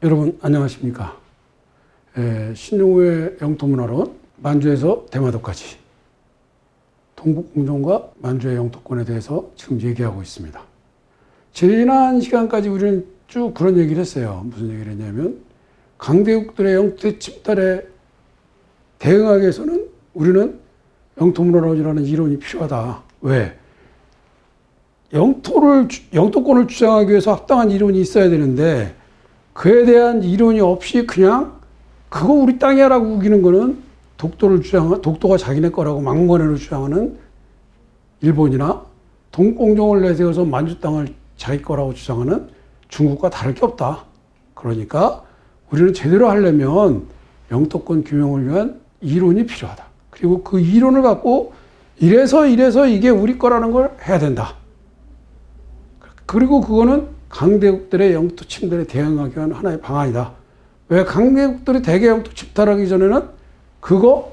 여러분 안녕하십니까. 신용우의 영토문화론, 만주에서 대마도까지 동북공정과 만주의 영토권에 대해서 지금 얘기하고 있습니다. 지난 시간까지 우리는 쭉 그런 얘기를 했어요. 무슨 얘기를 했냐면 강대국들의 영토 침탈에 대응하기 위해서는 우리는 영토문화론이라는 이론이 필요하다. 왜? 영토권을 주장하기 위해서 합당한 이론이 있어야 되는데 그에 대한 이론이 없이 그냥 그거 우리 땅이야 라고 우기는 거는 독도가 자기네 거라고 망건해로 주장하는 일본이나 동공정을 내세워서 만주 땅을 자기 거라고 주장하는 중국과 다를 게 없다. 그러니까 우리는 제대로 하려면 영토권 규명을 위한 이론이 필요하다. 그리고 그 이론을 갖고 이래서 이게 우리 거라는 걸 해야 된다. 그리고 그거는 강대국들의 영토 침탈에 대응하기 위한 하나의 방안이다. 왜? 강대국들이 대개 영토 침탈하기 전에는 그거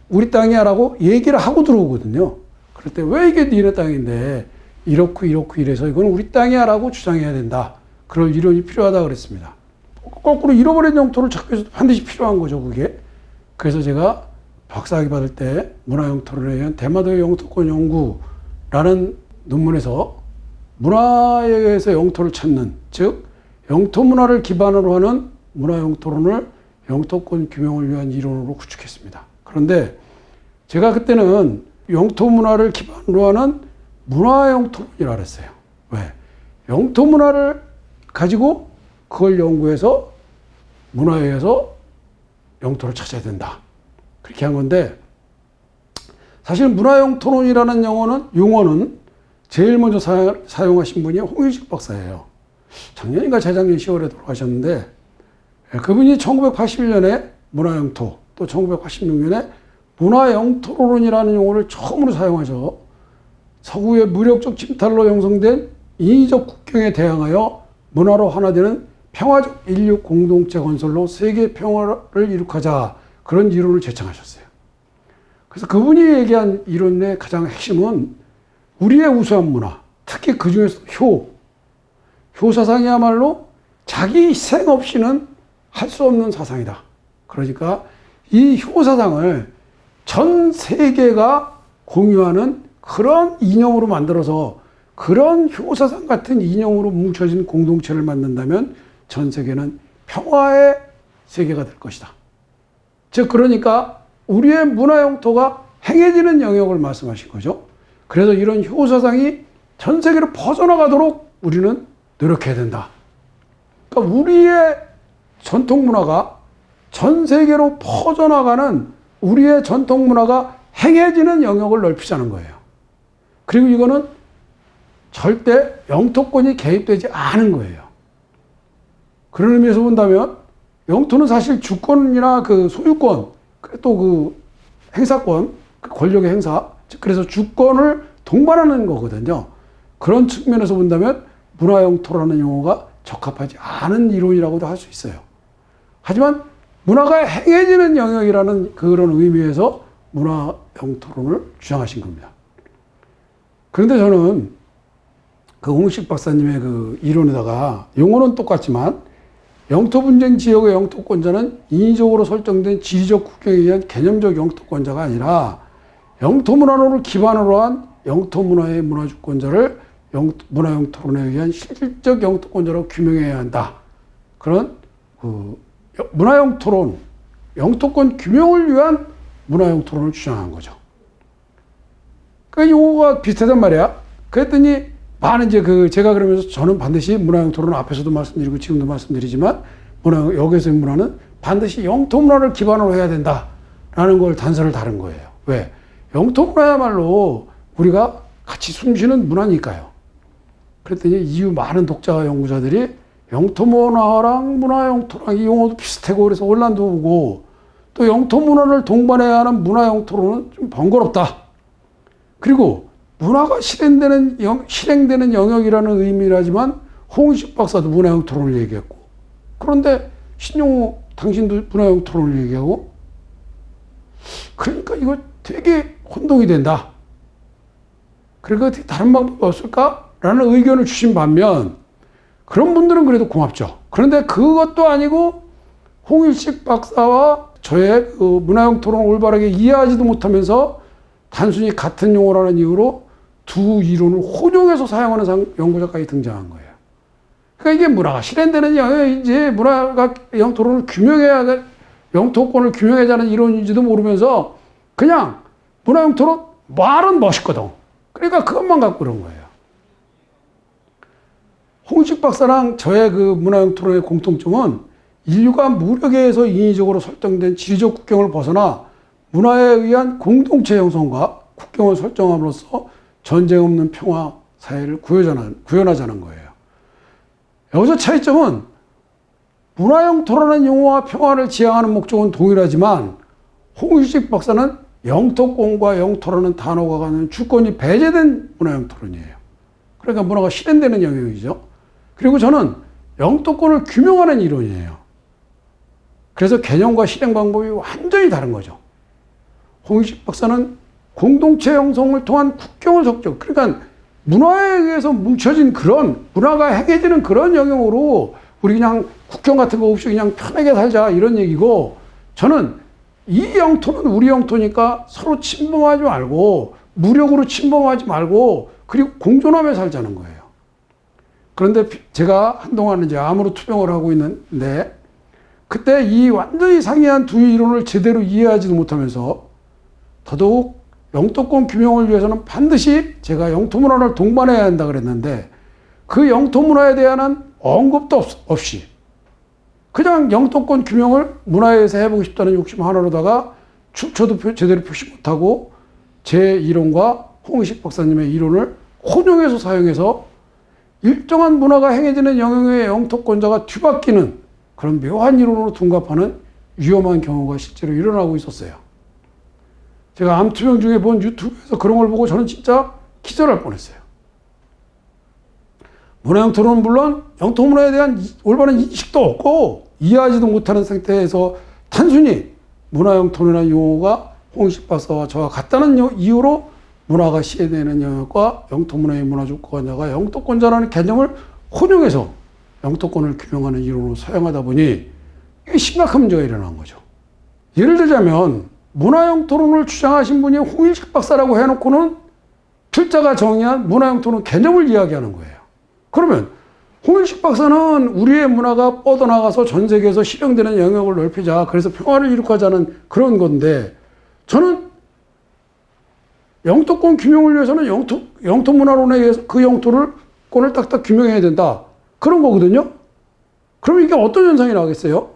우리 땅이야 라고 얘기를 하고 들어오거든요. 그럴 때 왜 이게 니네 땅인데 이렇고 이래서 이건 우리 땅이야 라고 주장해야 된다. 그럴 이론이 필요하다 그랬습니다. 거꾸로 잃어버린 영토를 찾기 위해서 반드시 필요한 거죠, 그게. 그래서 제가 박사학위 받을 때 문화영토론에 의한 대마도의 영토권 연구라는 논문에서 문화에 의해서 영토를 찾는, 즉 영토문화를 기반으로 하는 문화영토론을 영토권 규명을 위한 이론으로 구축했습니다. 그런데 제가 그때는 영토문화를 기반으로 하는 문화영토론이라고 했어요. 왜? 영토문화를 가지고 그걸 연구해서 문화에 의해서 영토를 찾아야 된다. 그렇게 한 건데 사실 문화영토론이라는 용어는 제일 먼저 사용하신 분이 홍일식 박사예요. 작년인가 재작년 10월에 돌아가셨는데 그분이 1981년에 문화영토, 또 1986년에 문화영토론이라는 용어를 처음으로 사용하셔 서구의 무력적 침탈로 형성된 인위적 국경에 대항하여 문화로 하나되는 평화적 인류 공동체 건설로 세계 평화를 이룩하자, 그런 이론을 제창하셨어요. 그래서 그분이 얘기한 이론의 가장 핵심은 우리의 우수한 문화, 특히 그 중에서 효 사상이야말로 자기 희생 없이는 할 수 없는 사상이다. 그러니까 이 효 사상을 전 세계가 공유하는 그런 이념으로 만들어서 그런 효 사상 같은 이념으로 뭉쳐진 공동체를 만든다면 전 세계는 평화의 세계가 될 것이다. 즉 그러니까 우리의 문화 영토가 행해지는 영역을 말씀하신 거죠. 그래서 이런 효 사상이 전 세계로 퍼져나가도록 우리는 노력해야 된다. 그러니까 우리의 전통 문화가 전 세계로 퍼져나가는 우리의 전통 문화가 행해지는 영역을 넓히자는 거예요. 그리고 이거는 절대 영토권이 개입되지 않은 거예요. 그런 의미에서 본다면 영토는 사실 주권이나 그 소유권, 또 그 행사권, 그 권력의 행사, 그래서 주권을 동반하는 거거든요. 그런 측면에서 본다면 문화영토라는 용어가 적합하지 않은 이론이라고도 할 수 있어요. 하지만 문화가 행해지는 영역이라는 그런 의미에서 문화영토론을 주장하신 겁니다. 그런데 저는 그 홍식 박사님의 그 이론에다가 용어는 똑같지만 영토분쟁 지역의 영토권자는 인위적으로 설정된 지리적 국경에 의한 개념적 영토권자가 아니라 영토문화론을 기반으로 한 영토문화의 문화주권자를 문화영토론에 의한 실질적 영토권자로 규명해야 한다. 그런 문화영토론, 영토권 규명을 위한 문화영토론을 주장한 거죠. 그 용어가 비슷하단 말이야. 그랬더니 많은 제가 그러면서 저는 반드시 문화영토론 앞에서도 말씀드리고 지금도 말씀드리지만 여기서의 문화는 반드시 영토문화를 기반으로 해야 된다라는 걸 단서를 다른 거예요. 왜? 영토문화야말로 우리가 같이 숨쉬는 문화니까요. 그랬더니 이후 많은 독자와 연구자들이 영토문화랑 문화영토랑 이 용어도 비슷하고 그래서 혼란도 오고 또 영토문화를 동반해야 하는 문화영토론은 좀 번거롭다. 그리고 문화가 실행되는 영역이라는 의미라지만 홍식 박사도 문화영토론을 얘기했고 그런데 신용우 당신도 문화영토론을 얘기하고 그러니까 이거 되게 혼동이 된다. 그러니까 다른 방법이 없을까? 라는 의견을 주신 반면 그런 분들은 그래도 고맙죠. 그런데 그것도 아니고 홍일식 박사와 저의 그 문화형 토론을 올바르게 이해하지도 못하면서 단순히 같은 용어라는 이유로 두 이론을 혼용해서 사용하는 연구자까지 등장한 거예요. 그러니까 이게 문화가 실현되는 영역인지 문화가 토론을 규명해야 영토권을 규명하자는 이론인지도 모르면서 그냥 문화형 토론 말은 멋있거든. 그러니까 그것만 갖고 그런 거예요. 홍식 박사랑 저의 그 문화형 토론의 공통점은 인류가 무력에 의해서 인위적으로 설정된 지리적 국경을 벗어나 문화에 의한 공동체 형성과 국경을 설정함으로써 전쟁 없는 평화 사회를 구현하자는 거예요. 여기서 차이점은 문화형 토론의 용어와 평화를 지향하는 목적은 동일하지만 홍일식 박사는 영토권과 영토라는 단어가 갖는 주권이 배제된 문화형 토론이에요. 그러니까 문화가 실현되는 영역이죠. 그리고 저는 영토권을 규명하는 이론이에요. 그래서 개념과 실행 방법이 완전히 다른 거죠. 홍일식 박사는 공동체 형성을 통한 국경을 석정, 그러니까 문화에 의해서 뭉쳐진 그런, 문화가 행해지는 그런 영역으로 우리 그냥 국경 같은 거 없이 그냥 편하게 살자 이런 얘기고, 저는 이 영토는 우리 영토니까 서로 침범하지 말고 무력으로 침범하지 말고 그리고 공존하며 살자는 거예요. 그런데 제가 한동안 이제 암으로 투병을 하고 있는데 그때 이 완전히 상이한 두 이론을 제대로 이해하지도 못하면서 더더욱 영토권 규명을 위해서는 반드시 제가 영토문화를 동반해야 한다 그랬는데 그 영토문화에 대한 언급도 없이 그냥 영토권 규명을 문화에서 해보고 싶다는 욕심 하나로다가 출처도 제대로 표시 못하고 제 이론과 홍의식 박사님의 이론을 혼용해서 사용해서 일정한 문화가 행해지는 영역의 영토권자가 뒤바뀌는 그런 묘한 이론으로 둔갑하는 위험한 경우가 실제로 일어나고 있었어요. 제가 암투병 중에 본 유튜브에서 그런 걸 보고 저는 진짜 기절할 뻔했어요. 문화형 토론은 물론 영토문화에 대한 올바른 인식도 없고 이해하지도 못하는 상태에서 단순히 문화형 토론이라는 용어가 홍식 박사와 저와 같다는 이유로 문화가 시해되는 영역과 영토문화의 문화주권자가 영토권자라는 개념을 혼용해서 영토권을 규명하는 이론으로 사용하다 보니 이게 심각한 문제가 일어난 거죠. 예를 들자면 문화형 토론을 주장하신 분이 홍일식 박사라고 해놓고는 필자가 정의한 문화형 토론 개념을 이야기하는 거예요. 그러면 홍일식 박사는 우리의 문화가 뻗어나가서 전 세계에서 실현되는 영역을 넓히자, 그래서 평화를 이룩하자는 그런 건데, 저는 영토권 규명을 위해서는 영토 문화론에 의해서 그 영토권을 딱딱 규명해야 된다, 그런 거거든요. 그럼 이게 어떤 현상이 나겠어요?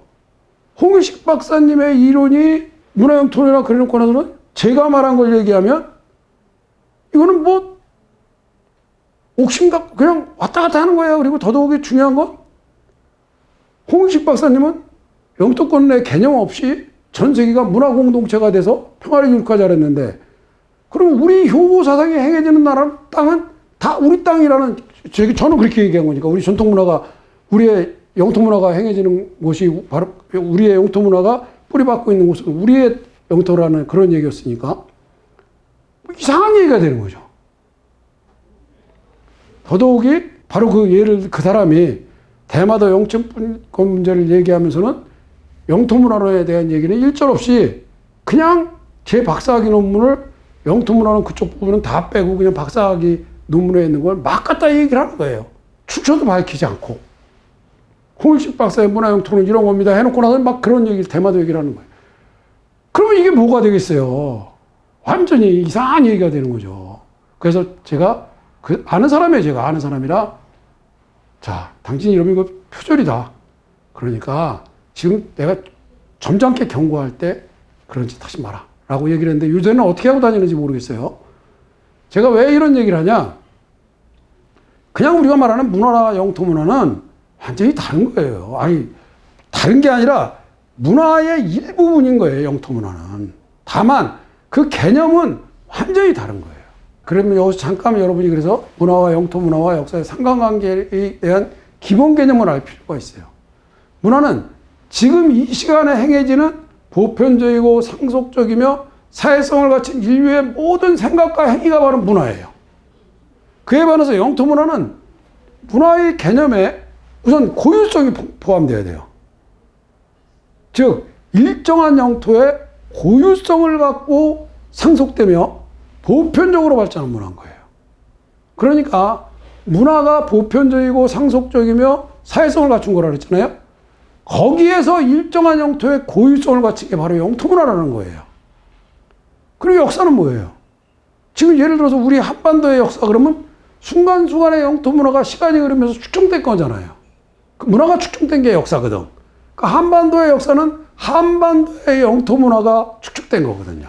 홍일식 박사님의 이론이 문화형 토론이나 그런 권에서는 제가 말한 걸 얘기하면 이거는 뭐 옥심 갖고 그냥 왔다 갔다 하는 거예요. 그리고 더더욱이 중요한 건 홍일식 박사님은 영토권의 개념 없이 전 세계가 문화 공동체가 돼서 평화를 이룩하자 그랬는데, 그럼 우리 효고 사상이 행해지는 나라 땅은 다 우리 땅이라는, 저는 그렇게 얘기한 거니까 우리 전통 문화가, 우리의 영토 문화가 행해지는 곳이 바로 우리의 영토 문화가 뿌리박고 있는 곳은 우리의 영토라는 그런 얘기였으니까 이상한 얘기가 되는 거죠. 더더욱이 바로 그 예를, 그 사람이 대마도 영천권 문제를 얘기하면서는 영토문화론에 대한 얘기는 일절 없이 그냥 제 박사학위 논문을 영토문화론 그쪽 부분은 다 빼고 그냥 박사학위 논문에 있는 걸 막 갖다 얘기를 하는 거예요. 출처도 밝히지 않고. 홍일식 박사의 문화영토는 이런 겁니다 해놓고 나서 막 그런 얘기를, 대마도 얘기를 하는 거예요. 그러면 이게 뭐가 되겠어요? 완전히 이상한 얘기가 되는 거죠. 그래서 제가 아는 사람이에요. 제가 아는 사람이라, 자, 당신 이러면 이거 표절이다. 그러니까 지금 내가 점잖게 경고할 때 그런 짓 하지 마라 라고 얘기를 했는데 요새는 어떻게 하고 다니는지 모르겠어요. 제가 왜 이런 얘기를 하냐, 그냥 우리가 말하는 문화나 영토문화는 완전히 다른 거예요. 아니, 다른 게 아니라 문화의 일부분인 거예요, 영토문화는. 다만 그 개념은 완전히 다른 거예요. 그러면 여기서 잠깐 여러분이 그래서 문화와 영토문화와 역사의 상관관계에 대한 기본 개념을 알 필요가 있어요. 문화는 지금 이 시간에 행해지는 보편적이고 상속적이며 사회성을 갖춘 인류의 모든 생각과 행위가 바로 문화예요. 그에 반해서 영토문화는 문화의 개념에 우선 고유성이 포함되어야 돼요. 즉 일정한 영토에 고유성을 갖고 상속되며 보편적으로 발전한 문화인 거예요. 그러니까 문화가 보편적이고 상속적이며 사회성을 갖춘 거라 그랬잖아요. 거기에서 일정한 영토의 고유성을 갖춘 게 바로 영토문화라는 거예요. 그리고 역사는 뭐예요? 지금 예를 들어서 우리 한반도의 역사 그러면 순간순간의 영토문화가 시간이 흐르면서 축적된 거잖아요. 그 문화가 축적된 게 역사거든. 그러니까 한반도의 역사는 한반도의 영토문화가 축적된 거거든요.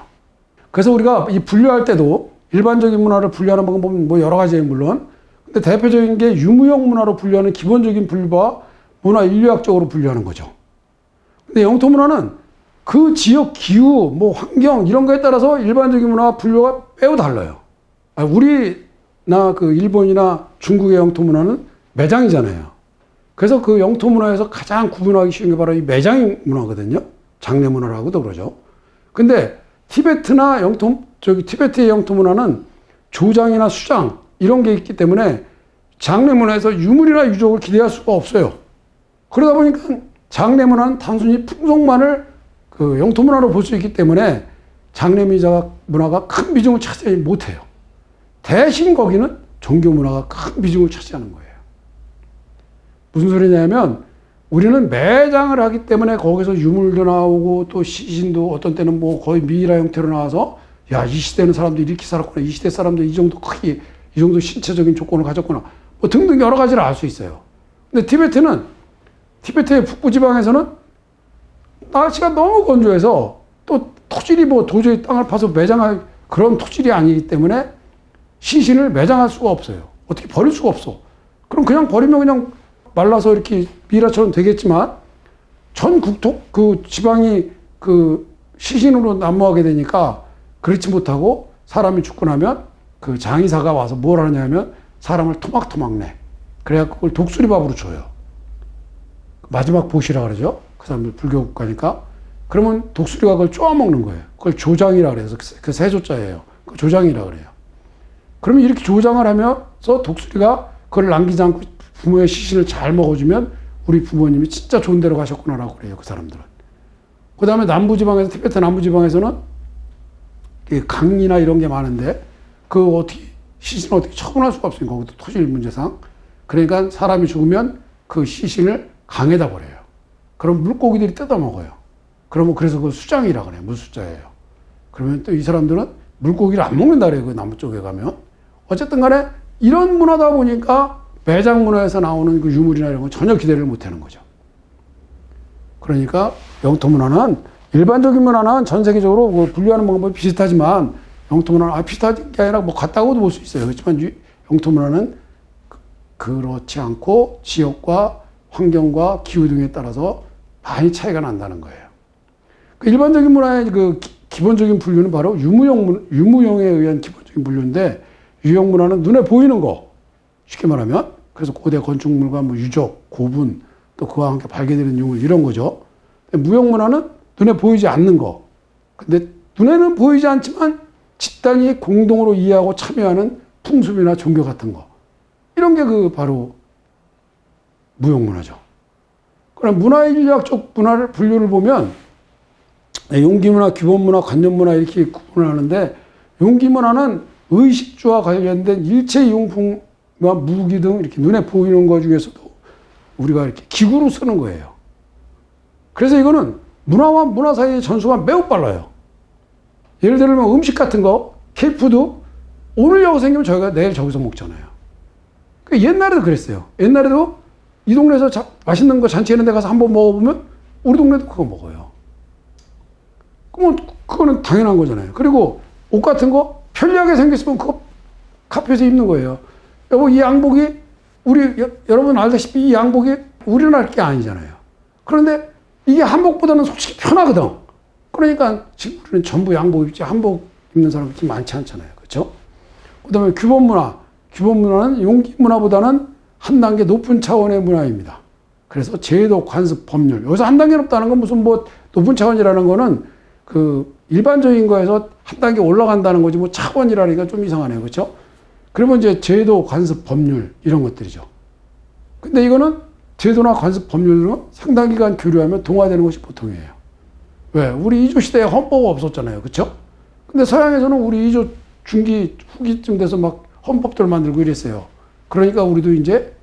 그래서 우리가 이 분류할 때도 일반적인 문화를 분류하는 방법은 뭐 여러 가지예요, 물론. 근데 대표적인 게 유무형 문화로 분류하는 기본적인 분류와 문화 인류학적으로 분류하는 거죠. 근데 영토 문화는 그 지역 기후, 뭐 환경 이런 거에 따라서 일반적인 문화와 분류가 매우 달라요. 우리나 그 일본이나 중국의 영토 문화는 매장이잖아요. 그래서 그 영토 문화에서 가장 구분하기 쉬운 게 바로 이 매장 문화거든요. 장례 문화라고도 그러죠. 근데 티베트나 티베트의 영토 문화는 조장이나 수장 이런 게 있기 때문에 장례 문화에서 유물이나 유적을 기대할 수가 없어요. 그러다 보니까 장례 문화는 단순히 풍속만을 그 영토 문화로 볼 수 있기 때문에 장례 문화가 큰 비중을 차지하지 못해요. 대신 거기는 종교 문화가 큰 비중을 차지하는 거예요. 무슨 소리냐면 우리는 매장을 하기 때문에 거기서 유물도 나오고 또 시신도 어떤 때는 뭐 거의 미이라 형태로 나와서 야, 이 시대는 사람들이 이렇게 살았구나. 이 시대 사람들이 이 정도 크기, 이 정도 신체적인 조건을 가졌구나. 뭐 등등 여러 가지를 알 수 있어요. 근데 티베트의 북부 지방에서는 날씨가 너무 건조해서 또 토질이 뭐 도저히 땅을 파서 매장할 그런 토질이 아니기 때문에 시신을 매장할 수가 없어요. 어떻게 버릴 수가 없어. 그럼 그냥 버리면 그냥 말라서 이렇게 미라처럼 되겠지만 전 국토 그 지방이 그 시신으로 난무하게 되니까 그렇지 못하고 사람이 죽고 나면 그 장의사가 와서 뭘 하냐면 사람을 토막토막 내. 그래갖고 그걸 독수리밥으로 줘요. 마지막 보시라 그러죠. 그 사람들 불교 국가니까. 그러면 독수리가 그걸 쪼아먹는 거예요. 그걸 조장이라 그래서 그 세조자예요. 그 조장이라 그래요. 그러면 이렇게 조장을 하면서 독수리가 그걸 남기지 않고 부모의 시신을 잘 먹어주면 우리 부모님이 진짜 좋은 데로 가셨구나라고 그래요. 그 사람들은. 그 다음에 남부지방에서, 티베트 남부지방에서는 강이나 이런 게 많은데 그 어떻게 시신을 어떻게 처분할 수가 없으니까 거기도 토질 문제상. 그러니까 사람이 죽으면 그 시신을 강에다 버려요. 그럼 물고기들이 뜯어 먹어요. 그러면 그래서 그 수장이라 그래요. 물수자예요. 그러면 또 이 사람들은 물고기를 안 먹는다 그래요. 그 남부 쪽에 가면. 어쨌든 간에 이런 문화다 보니까 매장 문화에서 나오는 그 유물이나 이런 건 전혀 기대를 못 하는 거죠. 그러니까 영토 문화는 일반적인 문화는 전 세계적으로 뭐 분류하는 방법이 비슷하지만 영토 문화는 비슷한 게 아니라 뭐 같다고도 볼 수 있어요. 그렇지만 영토 문화는 그렇지 않고 지역과 환경과 기후 등에 따라서 많이 차이가 난다는 거예요. 그 일반적인 문화의 그 기본적인 분류는 바로 유무형에 의한 기본적인 분류인데 유형 문화는 눈에 보이는 거 쉽게 말하면 그래서 고대 건축물과 뭐 유적, 고분 또 그와 함께 발견되는 유물 이런 거죠. 무형 문화는 눈에 보이지 않는 거. 근데 눈에는 보이지 않지만 집단이 공동으로 이해하고 참여하는 풍습이나 종교 같은 거. 이런 게 그 바로 무형 문화죠. 그럼 문화인류학적 문화를 분류를 보면 용기 문화, 기본 문화, 관념 문화 이렇게 구분을 하는데 용기 문화는 의식주와 관련된 일체 용품과 무기 등 이렇게 눈에 보이는 것 중에서도 우리가 이렇게 기구로 쓰는 거예요. 그래서 이거는 문화와 문화 사이의 전수가 매우 빨라요. 예를 들면 음식 같은 거, K푸드, 오늘 여기 생기면 저희가 내일 저기서 먹잖아요. 옛날에도 그랬어요. 옛날에도 이 동네에서 맛있는 거 잔치 이런 데 가서 한번 먹어보면 우리 동네도 그거 먹어요. 그러면 그거는 당연한 거잖아요. 그리고 옷 같은 거 편리하게 생겼으면 그거 카페에서 입는 거예요. 여보, 이 양복이 여러분 알다시피 이 양복이 우리나라 게 아니잖아요. 그런데 이게 한복보다는 솔직히 편하거든. 그러니까 지금 우리는 전부 양복 입지 한복 입는 사람이 그렇게 많지 않잖아요. 그렇죠? 그 다음에 규범 문화. 규범 문화는 용기 문화보다는 한 단계 높은 차원의 문화입니다. 그래서 제도, 관습, 법률. 여기서 한 단계 높다는 건 무슨 뭐 높은 차원이라는 거는 그 일반적인 거에서 한 단계 올라간다는 거지 뭐 차원이라니까 좀 이상하네요. 그렇죠? 그러면 이제 제도, 관습, 법률 이런 것들이죠. 근데 이거는 제도나 관습 법률은 상당 기간 교류하면 동화되는 것이 보통이에요. 왜? 우리 이조 시대에 헌법 없었잖아요. 그쵸? 근데 서양에서는 우리 이조 중기, 후기쯤 돼서 막 헌법들 만들고 이랬어요. 그러니까 우리도 이제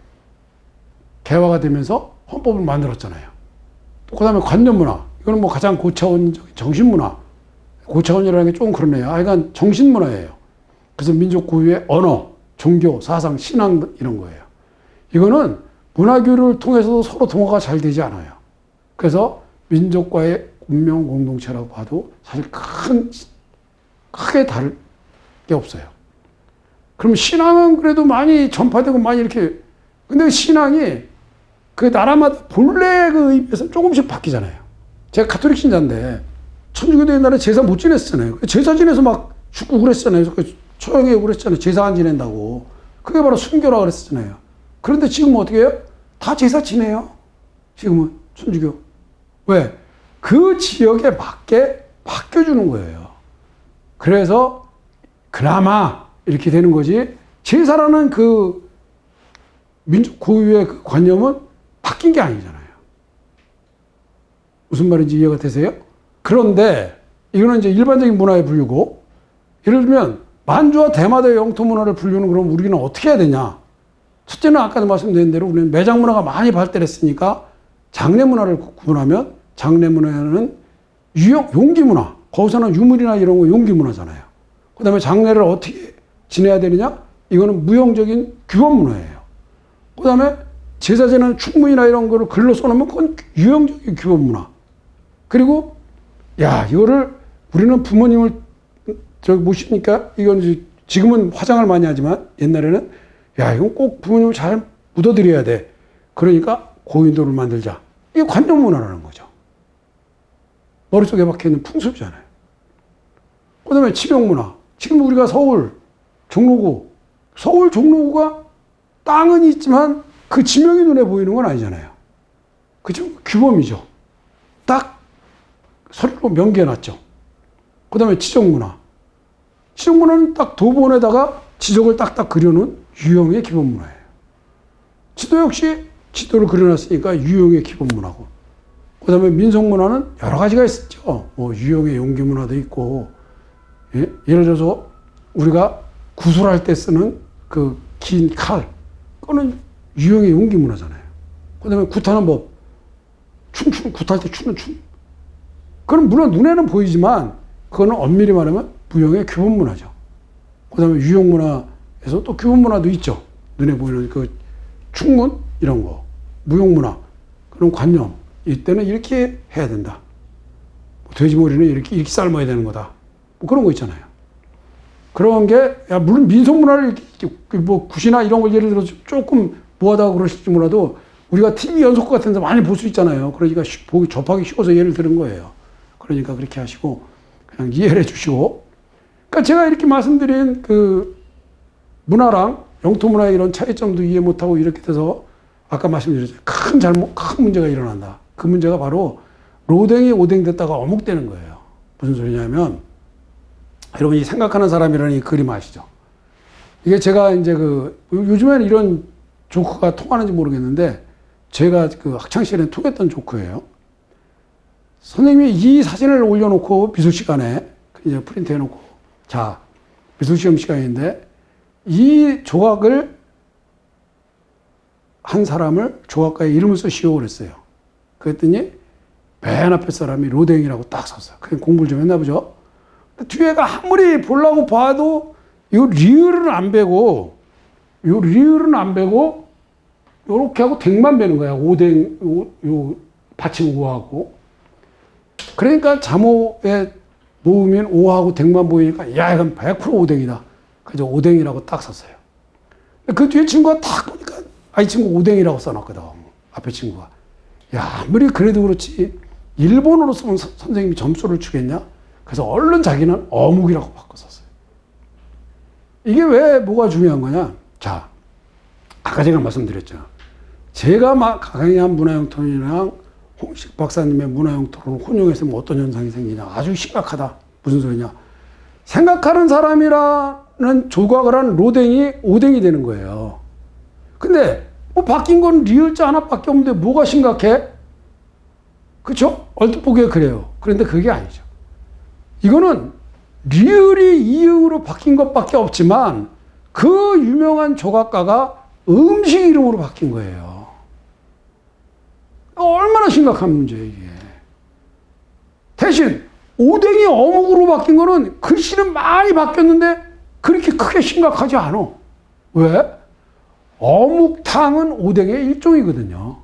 개화가 되면서 헌법을 만들었잖아요. 또 그 다음에 관념문화. 이거는 뭐 가장 고차원적인 정신문화. 고차원이라는 게 조금 그러네요. 하여간 정신문화예요. 그래서 민족 고유의 언어, 종교, 사상, 신앙 이런 거예요. 이거는 문화교류를 통해서도 서로 동화가 잘 되지 않아요. 그래서 민족과의 운명 공동체라고 봐도 사실 크게 다를 게 없어요. 그럼 신앙은 그래도 많이 전파되고 많이 이렇게, 근데 신앙이 그 나라마다 본래 그 의미에서 조금씩 바뀌잖아요. 제가 가톨릭 신자인데, 천주교도 옛날에 제사 못 지냈잖아요. 제사 지내서 막 죽고 그랬잖아요. 처형하고 그랬잖아요. 제사 안 지낸다고. 그게 바로 순교라 그랬잖아요. 그런데 지금은 어떻게 해요? 다 제사 지내요. 지금은 천주교. 왜? 그 지역에 맞게 바뀌어주는 거예요. 그래서 그나마 이렇게 되는 거지. 제사라는 그 민족 고유의 그 관념은 바뀐 게 아니잖아요. 무슨 말인지 이해가 되세요? 그런데 이거는 이제 일반적인 문화의 분류고, 예를 들면 만주와 대마도의 영토 문화를 분류는 그럼 우리는 어떻게 해야 되냐? 첫째는 아까도 말씀드린 대로 우리는 매장 문화가 많이 발달했으니까 장례 문화를 구분하면, 장례 문화는 용기 문화, 거기서는 유물이나 이런 거 용기 문화잖아요. 그 다음에 장례를 어떻게 지내야 되느냐? 이거는 무용적인 규범 문화예요. 그 다음에 제사 지내는 충문이나 이런 거를 글로 써놓으면 그건 유형적인 규범 문화. 그리고 이거를 우리는 부모님을 모시니까, 이건 지금은 화장을 많이 하지만 옛날에는 이건 꼭 부모님을 잘 묻어드려야 돼. 그러니까 고인돌을 만들자. 이게 관념 문화라는 거죠. 머릿속에 박혀있는 풍습이잖아요. 그 다음에 지명 문화. 지금 우리가 서울 종로구가 땅은 있지만 그 지명이 눈에 보이는 건 아니잖아요. 그죠? 규범이죠. 딱 서류로 명기해놨죠. 그 다음에 지적문화. 지적문화는 딱 도본에다가 지적을 딱딱 그려놓은 유형의 기본문화예요. 지도 역시 지도를 그려놨으니까 유형의 기본문화고. 그 다음에 민속문화는 여러 가지가 있었죠. 뭐 유형의 용기문화도 있고, 예를 들어서 우리가 구술할 때 쓰는 그 긴 칼, 그거는 유형의 용기문화잖아요. 그 다음에 굿하는 법, 굿할 때 추는 춤. 그건 물론 눈에는 보이지만 그거는 엄밀히 말하면 무형의 규범문화죠. 그 다음에 유형문화에서 또 규범문화도 있죠. 눈에 보이는 그 충문 이런 거, 무형문화, 그런 관념. 이때는 이렇게 해야 된다. 돼지머리는 이렇게 삶아야 되는 거다. 뭐 그런 거 있잖아요. 그런 게, 물론 민속문화를 뭐 굿이나 이런 걸 예를 들어서 조금 뭐하다가 그러실지 몰라도 우리가 TV 연속극 같은 데 많이 볼 수 있잖아요. 그러니까 접하기 쉬워서 예를 드는 거예요. 그러니까 그렇게 하시고 그냥 이해를 해 주시고. 그러니까 제가 이렇게 말씀드린 그 문화랑 영토 문화의 이런 차이점도 이해 못하고 이렇게 돼서 아까 말씀드렸죠. 큰 문제가 일어난다. 그 문제가 바로 로댕이 오뎅 됐다가 어묵되는 거예요. 무슨 소리냐면, 여러분이 생각하는 사람이라는 이 그림 아시죠? 이게 제가 이제 요즘에는 이런 조크가 통하는지 모르겠는데, 제가 그 학창시절에 통했던 조크예요. 선생님이 이 사진을 올려놓고 미술 시간에 이제 프린트 해놓고, 자, 미술 시험 시간인데, 이 조각을 한 사람을 조각가의 이름을 쓰시오 그랬어요. 그랬더니 맨 앞에 사람이 로댕이라고 딱 썼어요. 그냥 공부를 좀 했나 보죠. 뒤에가 아무리 보려고 봐도 요 리을은 안 베고 요렇게 하고 댕만 베는 거야. 오댕 요 받침 오하고. 그러니까 자모에 놓으면 오하고 댕만 보이니까 이건 100% 오댕이다. 그래서 오댕이라고 딱 썼어요. 그 뒤에 친구가 딱 보니까 이 친구 오댕이라고 써놨거든. 앞에 친구가. 아무리 그래도 그렇지 일본어로 쓰면 선생님이 점수를 주겠냐? 그래서 얼른 자기는 어묵이라고 바꿨었어요. 이게 왜 뭐가 중요한 거냐? 자, 아까 제가 말씀드렸죠. 제가 강의한 문화영토론이랑 홍식 박사님의 문화영토론을 혼용해서 어떤 현상이 생기냐? 아주 심각하다. 무슨 소리냐? 생각하는 사람이라는 조각을 한 로댕이 오댕이 되는 거예요. 근데 뭐 바뀐 건 리을자 하나밖에 없는데 뭐가 심각해? 그렇죠? 얼핏 보기에 그래요. 그런데 그게 아니죠. 이거는 리을이 이응으로 바뀐 것밖에 없지만 그 유명한 조각가가 음식 이름으로 바뀐 거예요. 얼마나 심각한 문제예요, 이게. 대신 오뎅이 어묵으로 바뀐 거는 글씨는 많이 바뀌었는데 그렇게 크게 심각하지 않아. 왜? 어묵탕은 오뎅의 일종이거든요.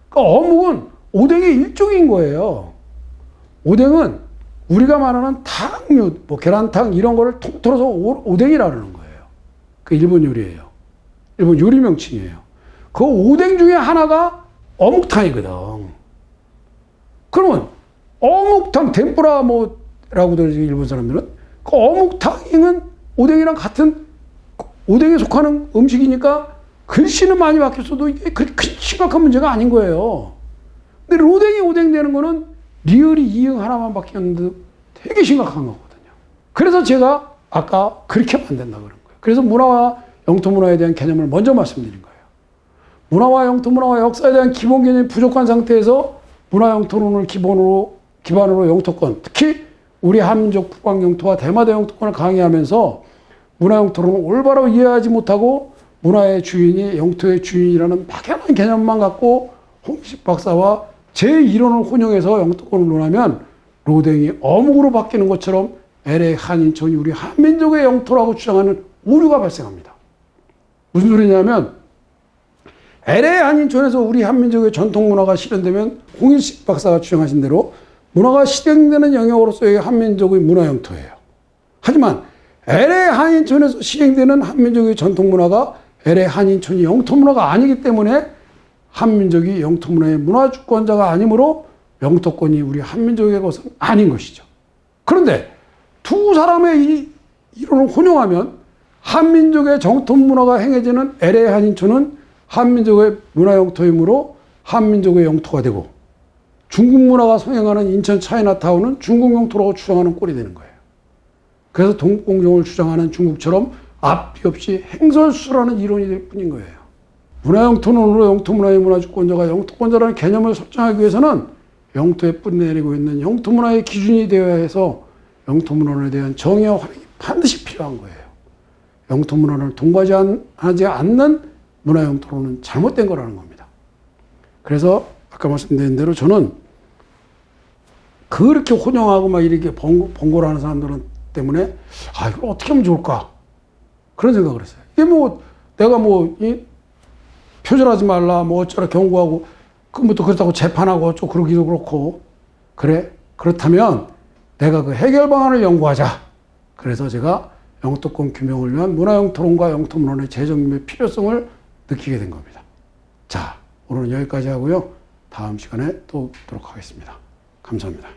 그러니까 어묵은 오뎅의 일종인 거예요. 오뎅은 우리가 말하는 탕류, 뭐 계란탕 이런 거를 통틀어서 오뎅이라는 거예요. 그 일본 요리예요. 일본 요리 명칭이에요. 그 오뎅 중에 하나가 어묵탕이거든. 그러면 어묵탕, 덴뿌라 뭐라고 들으죠, 일본 사람들은. 그 어묵탕은 오뎅이랑 같은 오뎅에 속하는 음식이니까 글씨는 많이 바뀌었어도 이게 그렇게 심각한 문제가 아닌 거예요. 근데 로댕이 오뎅 되는 거는 리을이 이응 하나만 바뀌었는데 되게 심각한 거거든요. 그래서 제가 아까 그렇게 하면 안 된다 그런 거예요. 그래서 문화와 영토 문화에 대한 개념을 먼저 말씀드린 거예요. 문화와 영토 문화와 역사에 대한 기본 개념이 부족한 상태에서 문화 영토론을 기반으로 영토권, 특히 우리 한민족 북방 영토와 대마대 영토권을 강의하면서 문화 영토론을 올바로 이해하지 못하고 문화의 주인이 영토의 주인이라는 막연한 개념만 갖고 홍식 박사와 제 이론을 혼용해서 영토권을 논하면 로댕이 어묵으로 바뀌는 것처럼 LA 한인촌이 우리 한민족의 영토라고 주장하는 오류가 발생합니다. 무슨 소리냐면 LA 한인촌에서 우리 한민족의 전통 문화가 실현되면 홍일식 박사가 주장하신 대로 문화가 실행되는 영역으로서의 한민족의 문화 영토예요. 하지만 LA 한인촌에서 실행되는 한민족의 전통 문화가 LA 한인촌이 영토 문화가 아니기 때문에 한민족이 영토 문화의 문화 주권자가 아니므로 영토권이 우리 한민족의 것은 아닌 것이죠. 그런데 두 사람의 이 이론을 혼용하면 한민족의 정토 문화가 행해지는 LA 한인촌은 한민족의 문화 영토이므로 한민족의 영토가 되고 중국 문화가 성행하는 인천 차이나타운은 중국 영토라고 주장하는 꼴이 되는 거예요. 그래서 동국공정을 주장하는 중국처럼 앞뒤 없이 행설수라는 이론이 될 뿐인 거예요. 문화 영토론으로 영토 문화의 문화주권자가 영토권자라는 개념을 설정하기 위해서는 영토에 뿌리내리고 있는 영토 문화의 기준이 되어야 해서 영토 문화에 대한 정의와 활용이 반드시 필요한 거예요. 영토 문화를 통과하지 않는 문화 영토론은 잘못된 거라는 겁니다. 그래서 아까 말씀드린 대로 저는 그렇게 혼용하고 막 이렇게 번고를 하는 사람들은 때문에 이걸 어떻게 하면 좋을까? 그런 생각을 했어요. 이게 내가 표절하지 말라, 어쩌라 경고하고, 또 그렇다고 재판하고 어쩌고 그러기도 그렇고, 그래? 그렇다면 내가 그 해결 방안을 연구하자. 그래서 제가 영토권 규명을 위한 문화영토론과 영토문헌의 재정립의 필요성을 느끼게 된 겁니다. 자, 오늘은 여기까지 하고요. 다음 시간에 또 뵙도록 하겠습니다. 감사합니다.